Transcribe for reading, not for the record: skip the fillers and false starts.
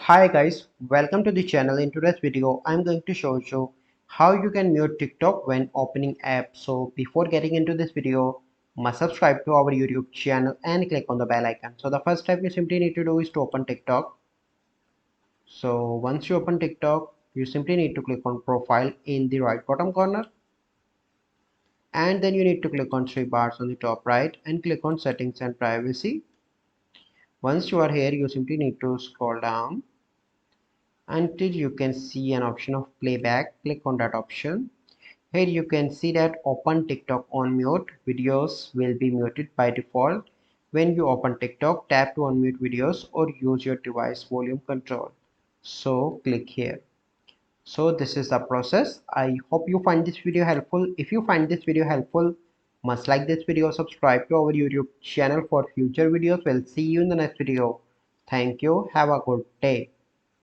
Hi guys, welcome to the channel. In today's video, I'm going to show you how you can mute TikTok when opening app. So before getting into this video, must subscribe to our YouTube channel and click on the bell icon. So the first step you simply need to do is to open TikTok. So once you open TikTok, you simply need to click on profile in the right bottom corner. And then you need to click on three bars on the top right and click on settings and privacy. Once you are here, you simply need to scroll down until you can see an option of playback. Click on that option. Here you can see that open TikTok on mute. Videos will be muted by default. When you open TikTok, tap to unmute videos or use your device volume control. So click here. So this is the process. I hope you find this video helpful. If you find this video helpful, must like this video, subscribe to our YouTube channel for future videos. We'll see you in the next video. Thank you. Have a good day.